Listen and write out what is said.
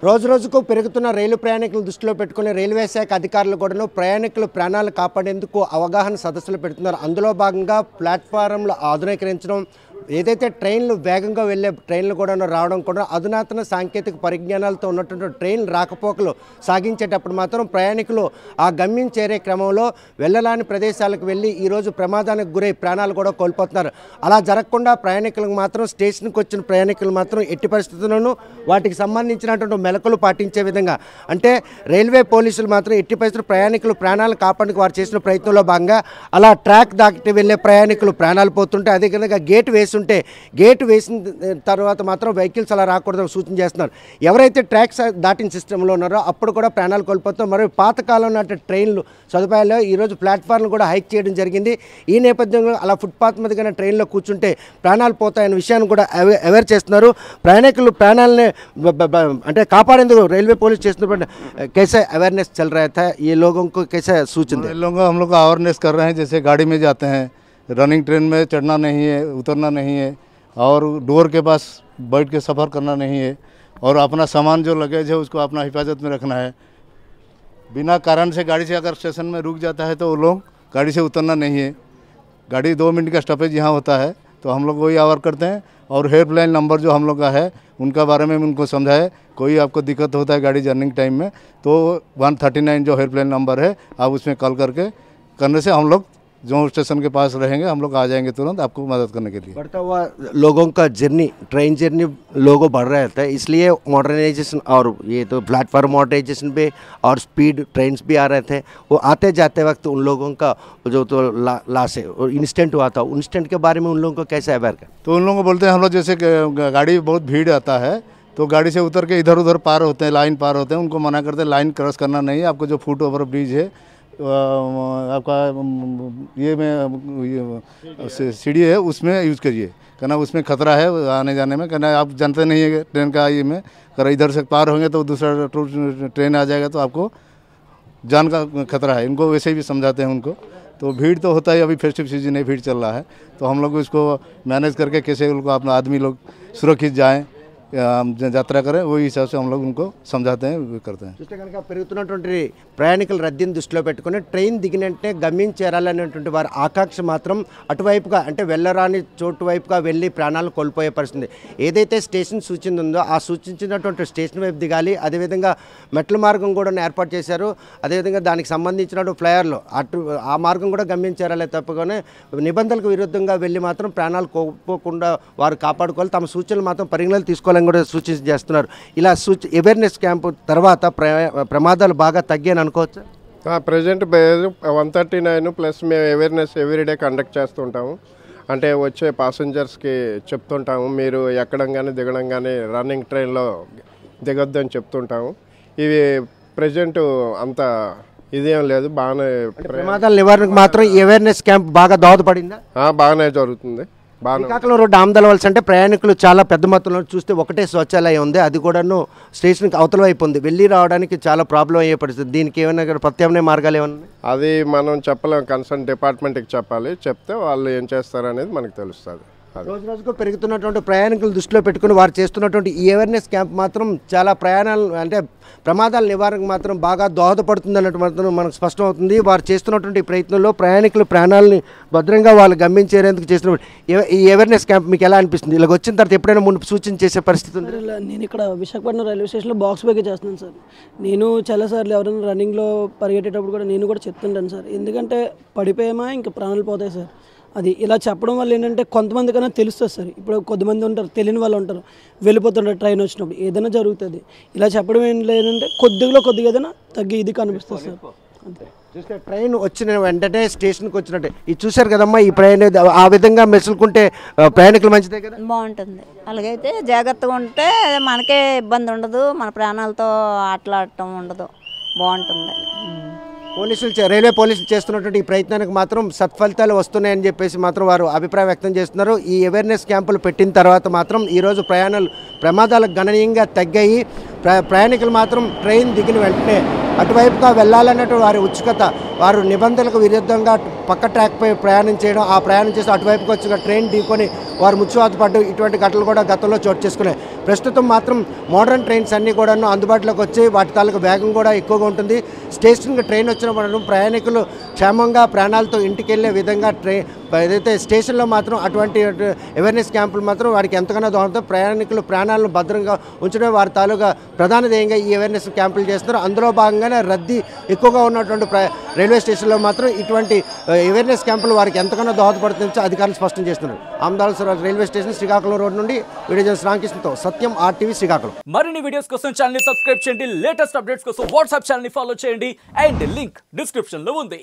రోజు రోజుకు పెరుగుతున్న రైలు ప్రయాణికులను దృష్టిలో పెట్టుకుని రైల్వే శాఖ అధికారులు కూడాను ప్రయాణికుల ప్రాణాలు కాపాడేందుకు అవగాహన సదస్సులు పెడుతున్నారు. అందులో భాగంగా ప్లాట్ఫారంలు ఆధునీకరించడం, ఏదైతే ట్రైన్లు వేగంగా వెళ్ళే ట్రైన్లు కూడా రావడం కూడా అధునాతన సాంకేతిక పరిజ్ఞానాలతో ఉన్నటువంటి ట్రైన్లు రాకపోకలు సాగించేటప్పుడు మాత్రం ప్రయాణికులు ఆ గమ్యం చేరే క్రమంలో వెళ్ళలాని ప్రదేశాలకు వెళ్ళి ఈరోజు ప్రమాదానికి గురై ప్రాణాలు కూడా కోల్పోతున్నారు. అలా జరగకుండా ప్రయాణికులకు మాత్రం స్టేషన్కి వచ్చిన ప్రయాణికులు మాత్రం ఎట్టి పరిస్థితుల్లోనూ వాటికి సంబంధించినటువంటి మెలకులు పాటించే విధంగా, అంటే రైల్వే పోలీసులు మాత్రం ఎట్టి పరిస్థితులు ప్రయాణికులు ప్రాణాలు కాపాడడానికి వారు చేసిన ప్రయత్నంలో భాగంగా అలా ట్రాక్ దాటి వెళ్ళే ప్రయాణికులు ప్రాణాలు పోతుంటే అదే విధంగా గేట్ వేస్తుంటే గేట్ వేసిన తర్వాత మాత్రం వెహికల్స్ అలా రాకూడదని సూచన చేస్తున్నారు. ఎవరైతే ట్రాక్స్ దాటిన సిస్టంలో ఉన్నారో అప్పుడు కూడా ప్రాణాలు కోల్పోతాం. మరియు పాతకాలం నాటి ట్రైన్లు సదుపాయాల్లో ఈరోజు ప్లాట్ఫామ్లు కూడా హైక్ చేయడం జరిగింది. ఈ నేపథ్యంలో అలా ఫుట్పాత్ మీదగానే ట్రైన్లో కూర్చుంటే ప్రాణాలు పోతాయనే విషయాన్ని కూడా అవేర్ చేస్తున్నారు. ప్రయాణికులు ప్రాణాలని అంటే కాపాడేందుకు రైల్वे पुलिस स्टेशन कैसे अवेयरनेस चल रहा था, ये लोगों को कैसे सूचना दे? लोगों हम लोग अवेयरनेस कर रहे हैं। जैसे गाड़ी में जाते हैं, रनिंग ट्रेन में चढ़ना नहीं है, उतरना नहीं है, और डोर के पास बैठ के सफ़र करना नहीं है, और अपना सामान जो लगेज है उसको अपना हिफाजत में रखना है। बिना कारण से गाड़ी से अगर स्टेशन में रुक जाता है तो वो लोग गाड़ी से उतरना नहीं है। गाड़ी 2 मिनट का स्टॉपेज यहाँ होता है तो हम लोग वही अवेयर करते हैं। और हेल्पलाइन नंबर जो हम लोग का है उनका बारे में उनको समझाए। कोई आपको दिक्कत होता है गाड़ी जर्निंग टाइम में तो 139 जो हेल्पलाइन नंबर है आप उसमें कॉल करने से हम लोग जो स्टेशन के पास रहेंगे हम लोग आ जाएंगे तुरंत आपको मदद करने के लिए। बढ़ता हुआ लोगों का जर्नी, ट्रेन जर्नी लोगों बढ़ रहा था, इसलिए मॉडर्नाइजेशन और ये तो प्लेटफॉर्म मॉडर्नाइजेशन पे और स्पीड ट्रेन्स भी आ रहे थे। वो आते जाते वक्त उन लोगों का जो तो लाश है और इंस्टेंट हुआ था, इंस्टेंट के बारे में उन लोगों को कैसे अवेयर कर? तो उन लोगों को बोलते हैं हम लोग जैसे गाड़ी बहुत भीड़ आता है तो गाड़ी से उतर के इधर उधर पार होते हैं, लाइन पार होते हैं, उनको मना करते हैं लाइन क्रॉस करना नहीं है। आपको जो फुट ओवर ब्रिज है आपका ये में सीढ़ी है उसमें यूज़ करिए, कहना उसमें खतरा है आने जाने में, कहना आप जानते नहीं है ट्रेन का ये में अगर इधर से पार होंगे तो दूसरा ट्रेन आ जाएगा तो आपको जान का खतरा है। इनको वैसे ही भी समझाते हैं उनको। तो भीड़ तो होता है, अभी फेस्टिव सीजन है, भीड़ चल रहा है तो हम लोग इसको मैनेज करके कैसे उनको अपना आदमी लोग सुरक्षित जाएँ यात्रा करें वही हिसाब से हम लोग उनको समझाते हैं, करते हैं। చూస్తే కనుక పెరుగుతున్నటువంటి ప్రయాణికుల రద్దీని దృష్టిలో పెట్టుకుని ట్రైన్ దిగినంటే గమ్యం చేరాలనేటువంటి వారి ఆకాంక్ష మాత్రం అటువైపుగా అంటే వెళ్ళరాని చోటు వైపుగా వెళ్ళి ప్రాణాలు కోల్పోయే పరిస్థితి. ఏదైతే స్టేషన్ సూచన ఉందో ఆ సూచించినటువంటి స్టేషన్ వైపు దిగాలి. అదేవిధంగా మెట్ల మార్గం కూడా ఏర్పాటు చేశారు. అదేవిధంగా దానికి సంబంధించినటువంటి ఫ్లైయర్లు అటు ఆ మార్గం కూడా గమ్యం చేరాలే తప్పగానే నిబంధనలకు విరుద్ధంగా వెళ్ళి మాత్రం ప్రాణాలు కోల్పోకుండా వారు కాపాడుకోవాలి. తమ సూచనలు మాత్రం పరిగణలోకి తీసుకోవాలని కూడా సూచన చేస్తున్నారు. ఇలా అవేర్నెస్ క్యాంపు తర్వాత ప్రమాదాలు బాగా తగ్గాయని అనుకోవచ్చు. ప్రజెంట్ 139 ప్లస్ మేము అవేర్నెస్ ఎవ్రీడే కండక్ట్ చేస్తుంటాము. అంటే వచ్చే ప్యాసింజర్స్కి చెప్తుంటాము మీరు ఎక్కడం కానీ దిగడం కానీ రన్నింగ్ ట్రైన్లో దిగొద్దని చెప్తుంటాము. ఇవి ప్రజెంట్ అంత ఇదేం లేదు, బాగానే ప్రమాదాల నివారణకు మాత్రం అవేర్నెస్ క్యాంప్ బాగా దోహదపడిందా? బాగానే జరుగుతుంది. శ్రీకాకుళం రోడ్డు ఆమదలవలస అంటే ప్రయాణికులు చాలా పెద్ద మొత్తంలో చూస్తే ఒకటే శౌచాలయం ఉంది, అది కూడాను స్టేషన్కి అవతల వైపు ఉంది. వెళ్ళి రావడానికి చాలా ప్రాబ్లం అయ్యే పరిస్థితి. దీనికి ఏమైనా ప్రత్యామ్నాయ మార్గాలు ఏమన్నా? అది మనం చెప్పలేం, కన్సర్న్ డిపార్ట్మెంట్కి చెప్పాలి. చెప్తే వాళ్ళు ఏం చేస్తారు అనేది మనకు తెలుస్తుంది. రోజు రోజుకు పెరుగుతున్నటువంటి ప్రయాణికులు దృష్టిలో పెట్టుకుని వారు చేస్తున్నటువంటి ఈ అవేర్నెస్ క్యాంప్ మాత్రం చాలా ప్రయాణాలు అంటే ప్రమాదాల నివారణకు మాత్రం బాగా దోహదపడుతుంది అన్నట్టు మాత్రం మనకు స్పష్టమవుతుంది. వారు చేస్తున్నటువంటి ప్రయత్నంలో ప్రయాణికుల ప్రాణాలని భద్రంగా వాళ్ళు గమ్యించేందుకు చేస్తున్న ఈ అవేర్నెస్ క్యాంప్ మీకు ఎలా అనిపిస్తుంది? ఇలా వచ్చిన తర్వాత ఎప్పుడైనా ముందు సూచన చేసే పరిస్థితి ఉంది? నేను ఇక్కడ విశాఖపట్నం రైల్వే స్టేషన్లో బాక్స్ బైక్ చేస్తున్నాను సార్. నేను చాలాసార్లు ఎవరైనా రన్నింగ్లో పరిగెట్టేటప్పుడు కూడా నేను కూడా చెప్తుంటాను సార్, ఎందుకంటే పడిపోయామా ఇంకా ప్రాణాలు పోతాయి సార్. అది ఇలా చెప్పడం వల్ల ఏంటంటే కొంతమందికైనా తెలుస్తుంది సార్. ఇప్పుడు కొద్దిమంది ఉంటారు, తెలియని వాళ్ళు ఉంటారు, వెళ్ళిపోతుంటారు ట్రైన్ వచ్చినప్పుడు ఏదైనా జరుగుతుంది. ఇలా చెప్పడం ఏం లేదంటే కొద్దిగా ఏదైనా తగ్గి ఇది కనిపిస్తుంది సార్. అంతే. చూస్తే ట్రైన్ వచ్చిన వెంటనే స్టేషన్కి వచ్చినట్టే ఇది చూశారు కదమ్మా. ఈ ప్రయాణ ఆ విధంగా మెసులుకుంటే ప్రయాణికులు మంచిదే కదా, బాగుంటుంది. అలాగైతే జాగ్రత్తగా ఉంటే మనకే ఇబ్బంది ఉండదు, మన ప్రాణాలతో ఆటలాడటం ఉండదు, బాగుంటుంది. రైల్వే పోలీసులు చేస్తున్నటువంటి ఈ ప్రయత్నానికి మాత్రం సత్ఫలితాలు వస్తున్నాయని చెప్పేసి మాత్రం వారు అభిప్రాయం వ్యక్తం చేస్తున్నారు. ఈ అవేర్నెస్ క్యాంపులు పెట్టిన తర్వాత మాత్రం ఈరోజు ప్రమాదాలు గణనీయంగా తగ్గాయి. ప్రయాణికులు మాత్రం ట్రైన్ దిగిన వెంటనే అటువైపుగా వెళ్ళాలన్నట్టు వారి ఉత్సుకత, వారు నిబంధనలకు విరుద్ధంగా పక్క ట్రాక్పై ప్రయాణం చేయడం, ఆ ప్రయాణం చేసి అటువైపుకి వచ్చిన ట్రైన్ ఢీకొని వారు ముచ్చువాత పడ్డం, ఇటువంటి ఘటనలు కూడా గతంలో చోటు చేసుకున్నాయి. ప్రస్తుతం మాత్రం మోడర్న్ ట్రైన్స్ అన్నీ కూడా అందుబాటులోకి వచ్చి వాటి తాలూకు వేగం కూడా ఎక్కువగా ఉంటుంది. స్టేషన్కి ట్రైన్ వచ్చినప్పుడు ప్రయాణికులు క్షేమంగా ప్రాణాలతో ఇంటికి వెళ్ళే విధంగా ఏదైతే స్టేషన్లో మాత్రం అటువంటి అవేర్నెస్ క్యాంపులు మాత్రం వారికి ఎంతగానో దోహదం. ప్రయాణికులు ప్రాణాలను భద్రంగా ఉంచడం వారి తాలూకా ప్రధాన ధ్యేయంగా ఈ అవేర్నెస్ క్యాంపులు చేస్తున్నారు. అందులో భాగంగానే రద్దీ ఎక్కువగా ఉన్నటువంటి రైల్వే స్టేషన్లో మాత్రం ఇటువంటి అవేర్నెస్ క్యాంపులు వారికి ఎంతగానో దోహదపడుతుందని అధికారులు స్పష్టం చేస్తున్నారు. Ahmedabad railway station Srikakulam road నుండి వీడియో జర్నలిస్ట్ రామకృష్ణతో సత్యం, RTV శ్రీకాకుళం. మరిన్ని వీడియోస్ కోసం ఛానల్ ని సబ్స్క్రైబ్ చేయండి. లేటెస్ట్ అప్డేట్స్ కోసం వాట్సాప్ ఛానల్ ని ఫాలో చేయండి. అండ్ లింక్ డిస్క్రిప్షన్ లో ఉంది.